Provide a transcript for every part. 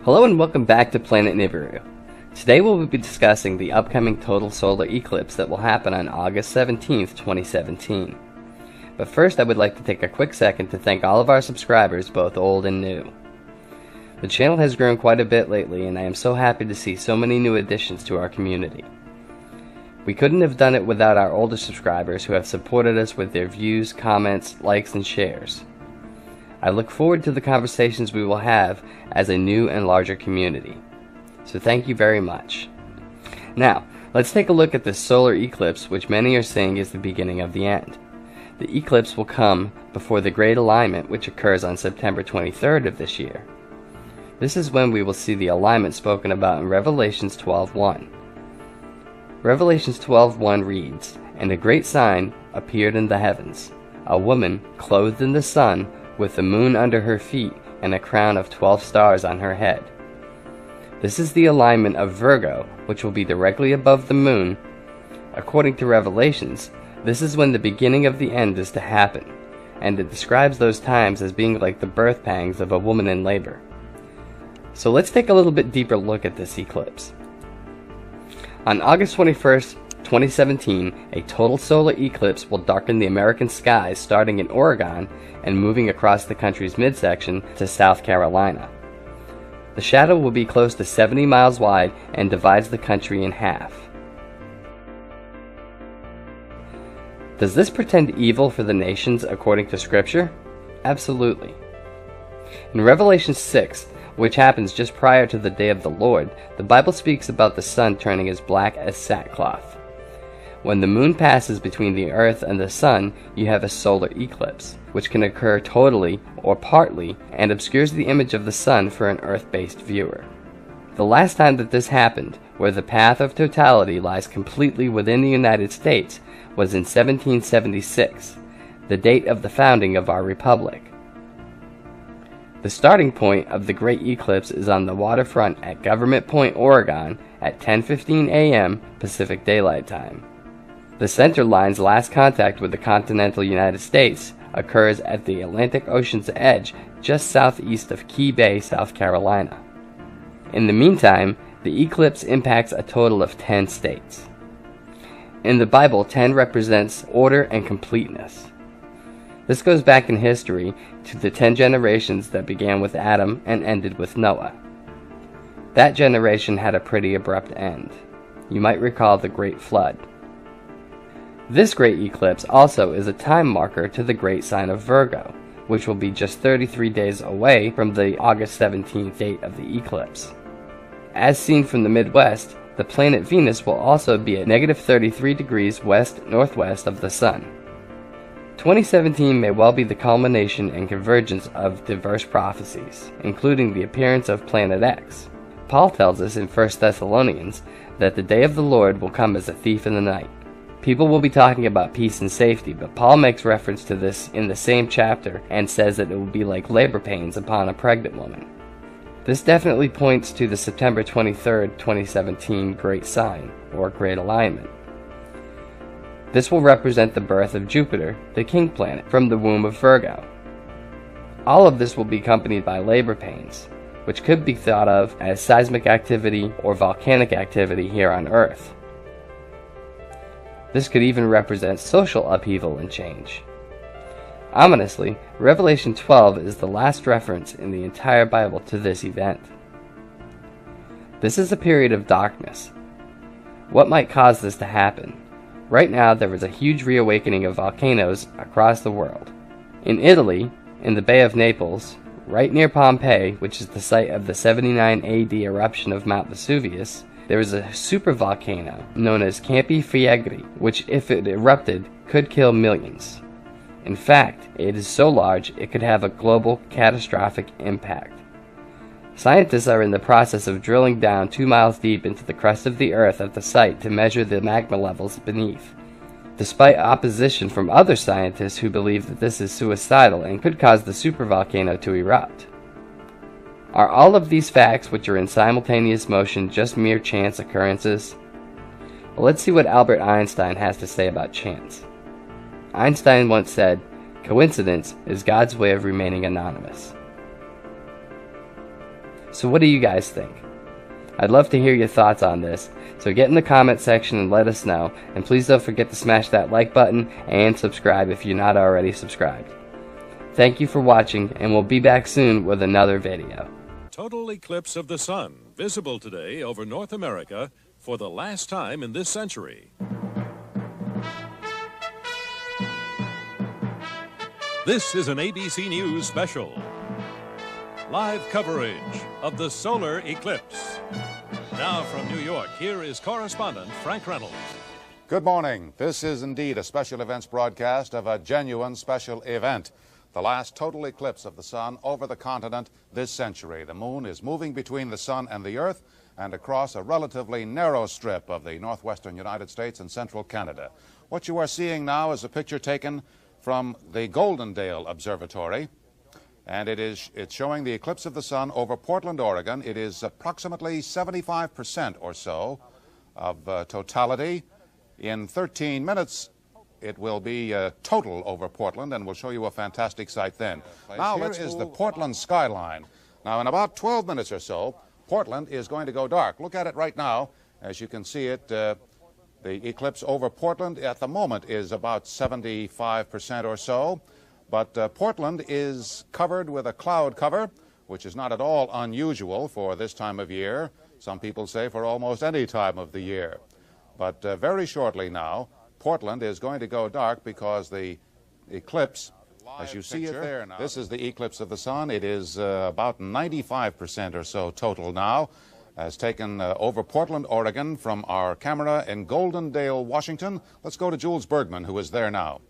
Hello and welcome back to Planet Nibiru. Today we'll be discussing the upcoming total solar eclipse that will happen on August 17th, 2017. But first I would like to take a quick second to thank all of our subscribers, both old and new. The channel has grown quite a bit lately and I am so happy to see so many new additions to our community. We couldn't have done it without our older subscribers who have supported us with their views, comments, likes, and shares. I look forward to the conversations we will have as a new and larger community. So thank you very much. Now, let's take a look at this solar eclipse, which many are saying is the beginning of the end. The eclipse will come before the Great Alignment, which occurs on September 23rd of this year. This is when we will see the alignment spoken about in Revelations 12:1. Revelations 12:1 reads, "And a great sign appeared in the heavens, a woman clothed in the sun, with the moon under her feet and a crown of 12 stars on her head." This is the alignment of Virgo, which will be directly above the moon. According to Revelations, this is when the beginning of the end is to happen, and it describes those times as being like the birth pangs of a woman in labor. So let's take a little bit deeper look at this eclipse. On August 21st, 2017, a total solar eclipse will darken the American skies starting in Oregon and moving across the country's midsection to South Carolina. The shadow will be close to 70 miles wide and divides the country in half. Does this portend evil for the nations according to Scripture? Absolutely. In Revelation 6, which happens just prior to the day of the Lord, the Bible speaks about the sun turning as black as sackcloth. When the moon passes between the earth and the sun, you have a solar eclipse, which can occur totally or partly and obscures the image of the sun for an earth-based viewer. The last time that this happened, where the path of totality lies completely within the United States, was in 1776, the date of the founding of our republic. The starting point of the great eclipse is on the waterfront at Government Point, Oregon at 10:15 a.m. Pacific Daylight Time. The center line's last contact with the continental United States occurs at the Atlantic Ocean's edge just southeast of Key Bay, South Carolina. In the meantime, the eclipse impacts a total of 10 states. In the Bible, 10 represents order and completeness. This goes back in history to the 10 generations that began with Adam and ended with Noah. That generation had a pretty abrupt end. You might recall the Great Flood. This great eclipse also is a time marker to the great sign of Virgo, which will be just 33 days away from the August 17th date of the eclipse. As seen from the Midwest, the planet Venus will also be at -33 degrees west-northwest of the Sun. 2017 may well be the culmination and convergence of diverse prophecies, including the appearance of Planet X. Paul tells us in 1 Thessalonians that the day of the Lord will come as a thief in the night. People will be talking about peace and safety, but Paul makes reference to this in the same chapter and says that it will be like labor pains upon a pregnant woman. This definitely points to the September 23rd, 2017 Great Sign, or Great Alignment. This will represent the birth of Jupiter, the king planet, from the womb of Virgo. All of this will be accompanied by labor pains, which could be thought of as seismic activity or volcanic activity here on Earth. This could even represent social upheaval and change. Ominously, Revelation 12 is the last reference in the entire Bible to this event. This is a period of darkness. What might cause this to happen? Right now, there is a huge reawakening of volcanoes across the world. In Italy, in the Bay of Naples, right near Pompeii, which is the site of the 79 AD eruption of Mount Vesuvius, there is a supervolcano known as Campi Flegrei, which, if it erupted, could kill millions. In fact, it is so large it could have a global catastrophic impact. Scientists are in the process of drilling down 2 miles deep into the crust of the Earth at the site to measure the magma levels beneath, despite opposition from other scientists who believe that this is suicidal and could cause the supervolcano to erupt. Are all of these facts, which are in simultaneous motion, just mere chance occurrences? Well, let's see what Albert Einstein has to say about chance. Einstein once said, "Coincidence is God's way of remaining anonymous." So what do you guys think? I'd love to hear your thoughts on this, so get in the comment section and let us know, and please don't forget to smash that like button and subscribe if you're not already subscribed. Thank you for watching, and we'll be back soon with another video. Total eclipse of the sun, visible today over North America for the last time in this century. This is an ABC News special. Live coverage of the solar eclipse. Now from New York, here is correspondent Frank Reynolds. Good morning. This is indeed a special events broadcast of a genuine special event. The last total eclipse of the sun over the continent this century. The moon is moving between the sun and the earth and across a relatively narrow strip of the northwestern United States and central Canada. What you are seeing now is a picture taken from the Goldendale Observatory, and it's showing the eclipse of the sun over Portland, Oregon. It is approximately 75% or so of totality. In 13 minutes, it will be total over Portland, and we'll show you a fantastic sight then. Now, this is the Portland skyline. Now, in about 12 minutes or so, Portland is going to go dark. Look at it right now. As you can see it, the eclipse over Portland at the moment is about 75% or so. But Portland is covered with a cloud cover, which is not at all unusual for this time of year. Some people say for almost any time of the year. But very shortly now, Portland is going to go dark because the eclipse, as you see it there now, this is the eclipse of the sun. It is about 95% or so total now, as taken over Portland, Oregon from our camera in Goldendale, Washington. Let's go to Jules Bergman, who is there now.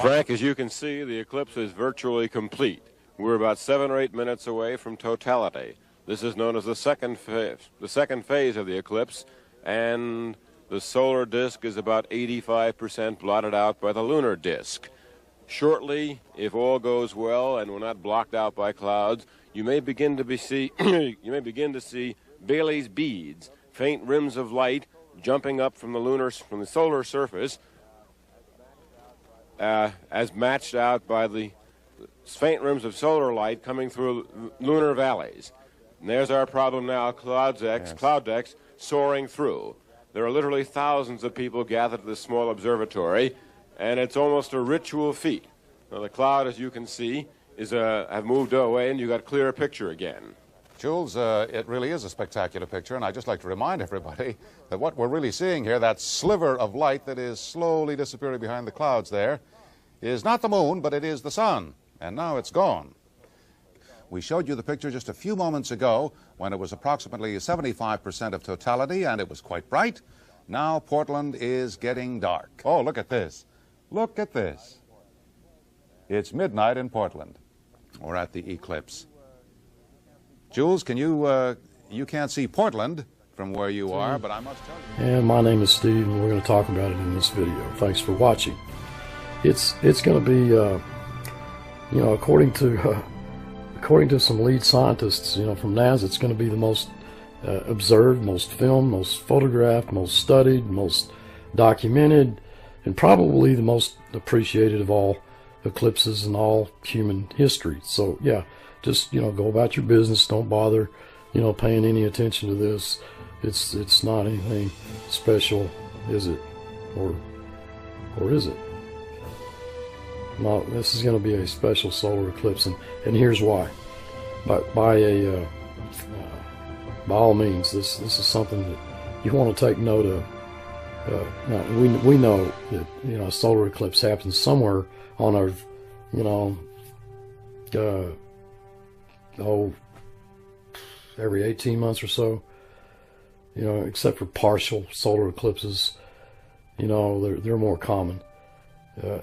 Frank, as you can see, the eclipse is virtually complete. We're about 7 or 8 minutes away from totality. This is known as the second phase of the eclipse, and the solar disk is about 85% blotted out by the lunar disk. Shortly, if all goes well and we're not blocked out by clouds, you may begin to see Bailey's beads, faint rims of light jumping up from the solar surface, as matched out by the faint rims of solar light coming through lunar valleys. And there's our problem now, cloud decks soaring through. There are literally thousands of people gathered at this small observatory, and it's almost a ritual feat. Now, the cloud, as you can see, have moved away, and you got a clearer picture again. Jules, it really is a spectacular picture, and I'd just like to remind everybody that what we're really seeing here, that sliver of light that is slowly disappearing behind the clouds there, is not the moon, but it is the sun, and now it's gone. We showed you the picture just a few moments ago when it was approximately 75% of totality, and it was quite bright. Now Portland is getting dark. Oh, look at this. Look at this. It's midnight in Portland. We're at the eclipse. Jules, can you can't see Portland from where you are, but I must tell you. And my name is Steve, and we're going to talk about it in this video. Thanks for watching. It's going to be, according to some lead scientists, from NASA, it's going to be the most observed, most filmed, most photographed, most studied, most documented, and probably the most appreciated of all eclipses in all human history. So yeah, just go about your business. Don't bother paying any attention to this. It's not anything special, is it? Or is it? No, this is going to be a special solar eclipse, and here's why. By all means, this is something that you want to take note of. Now, we know that a solar eclipse happens somewhere on Earth, every 18 months or so, except for partial solar eclipses, they're more common.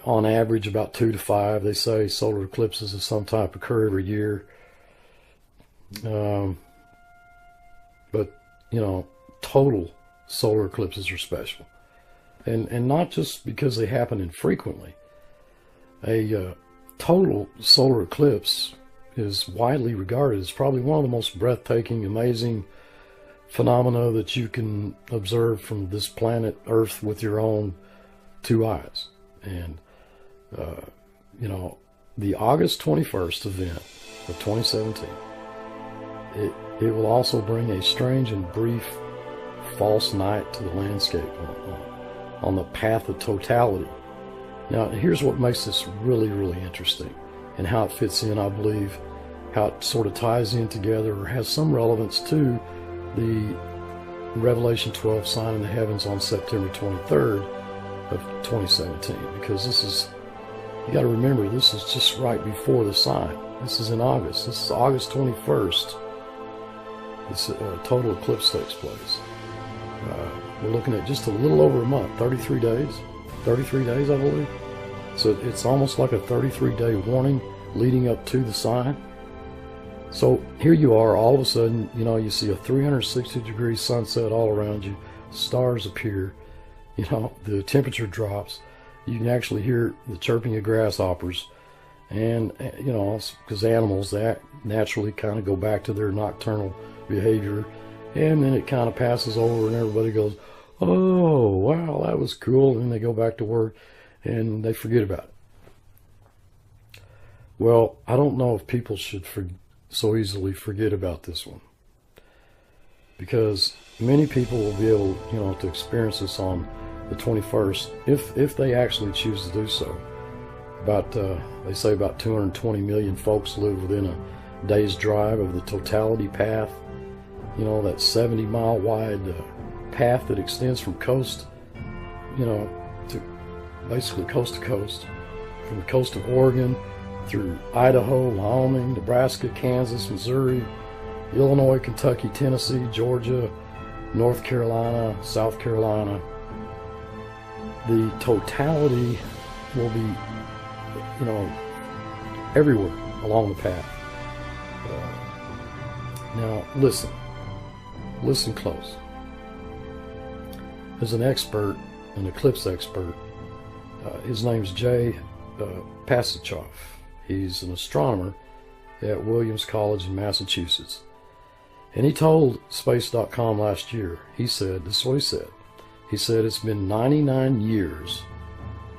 On average, about 2 to 5, they say, solar eclipses of some type occur every year. But total solar eclipses are special, and not just because they happen infrequently. A total solar eclipse is widely regarded as probably one of the most breathtaking, amazing phenomena that you can observe from this planet Earth with your own 2 eyes. And the August 21st event of 2017 it will also bring a strange and brief false night to the landscape on the path of totality. Now, here's what makes this really, really interesting, and how it fits in, I believe, how it sort of ties in together or has some relevance to the Revelation 12 sign in the heavens on September 23rd of 2017, because this is, you got to remember, this is just right before the sign. This is in August. This is August 21st. This total eclipse takes place. We're looking at just a little over a month, 33 days. 33 days, I believe. So it's almost like a 33-day warning leading up to the sign. So here you are, all of a sudden, you know, you see a 360-degree sunset all around you. Stars appear. You know, the temperature drops. You can actually hear the chirping of grasshoppers. And, you know, because animals that naturally kind of go back to their nocturnal behavior. And then it kind of passes over and everybody goes, oh, wow, that was cool. And they go back to work and they forget about it. Well, I don't know if people should so easily forget about this one, because many people will be able, you know, to experience this on the 21st if they actually choose to do so. About they say about 220 million folks live within a day's drive of the totality path. You know, that 70-mile wide path that extends from coast, you know, to basically coast to coast, from the coast of Oregon through Idaho, Wyoming, Nebraska, Kansas, Missouri, Illinois, Kentucky, Tennessee, Georgia, North Carolina, South Carolina. The totality will be, you know, everywhere along the path. Now, listen close. There's an expert, an eclipse expert. His name's Jay Pasachoff. He's an astronomer at Williams College in Massachusetts. And he told Space.com last year, he said, this is what he said. He said it's been 99 years,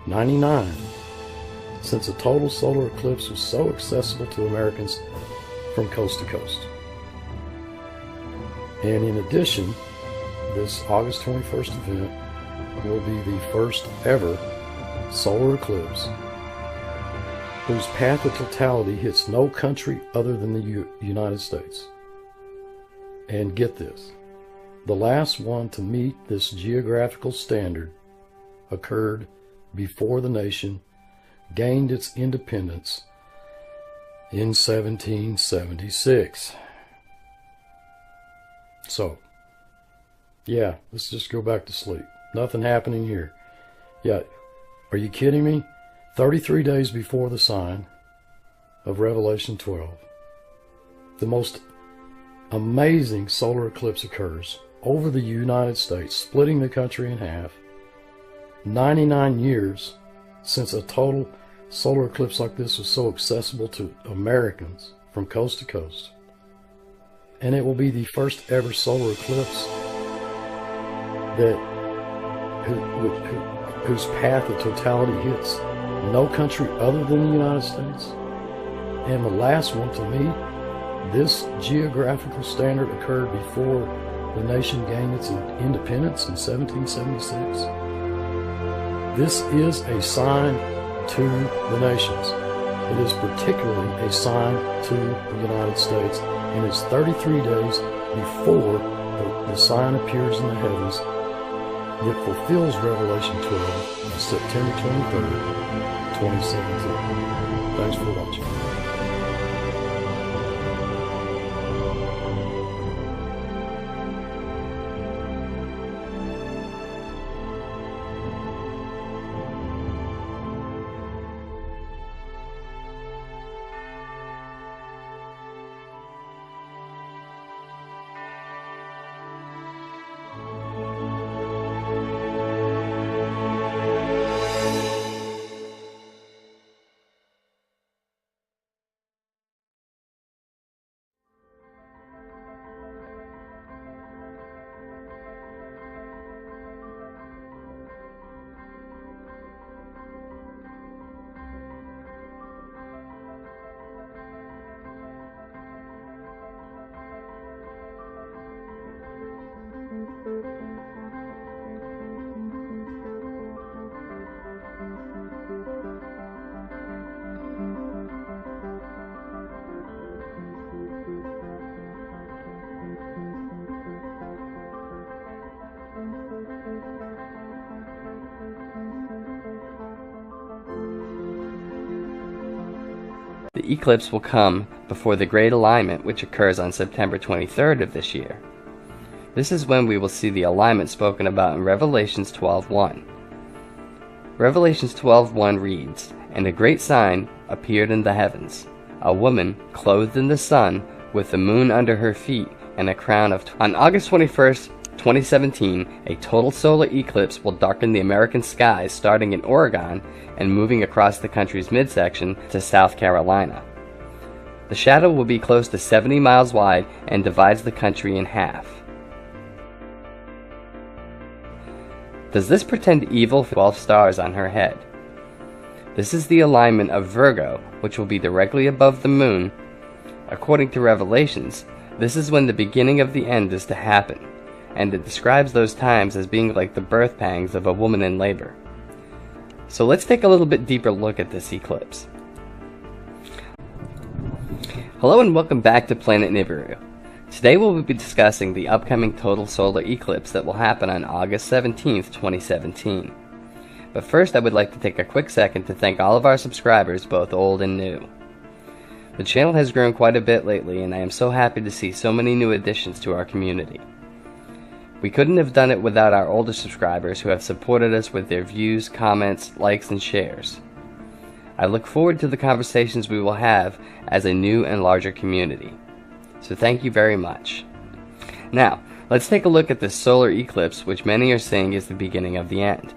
99, since a total solar eclipse was so accessible to Americans from coast to coast. And in addition, this August 21st event will be the first ever solar eclipse whose path of totality hits no country other than the United States. And get this, the last one to meet this geographical standard occurred before the nation gained its independence in 1776. So, yeah, let's just go back to sleep. Nothing happening here. Yeah, are you kidding me? 33 days before the sign of Revelation 12, the most amazing solar eclipse occurs over the United States, splitting the country in half. 99 years since a total solar eclipse like this was so accessible to Americans from coast to coast. And it will be the first ever solar eclipse whose path of totality hits no country other than the United States. And the last one to meet this geographical standard occurred before the nation gained its independence in 1776. This is a sign to the nations. It is particularly a sign to the United States, and it's 33 days before the sign appears in the heavens that fulfills Revelation 12 on September 23rd, 2017. Thanks for watching. The eclipse will come before the Great Alignment, which occurs on September 23rd of this year. This is when we will see the alignment spoken about in Revelations 12:1. Revelations 12:1 reads, "And a great sign appeared in the heavens, a woman clothed in the sun, with the moon under her feet, and a crown of..." On August 21st, 2017, a total solar eclipse will darken the American skies, starting in Oregon and moving across the country's midsection to South Carolina. The shadow will be close to 70 miles wide and divides the country in half. Does this portend evil for 12 stars on her head? This is the alignment of Virgo, which will be directly above the moon. According to Revelations, this is when the beginning of the end is to happen, and it describes those times as being like the birth pangs of a woman in labor. So let's take a little bit deeper look at this eclipse. Hello and welcome back to Planet Nibiru. Today we'll be discussing the upcoming total solar eclipse that will happen on August 17th, 2017. But first I would like to take a quick second to thank all of our subscribers, both old and new. The channel has grown quite a bit lately, and I am so happy to see so many new additions to our community. We couldn't have done it without our older subscribers who have supported us with their views, comments, likes, and shares. I look forward to the conversations we will have as a new and larger community. So thank you very much. Now, let's take a look at this solar eclipse, which many are saying is the beginning of the end.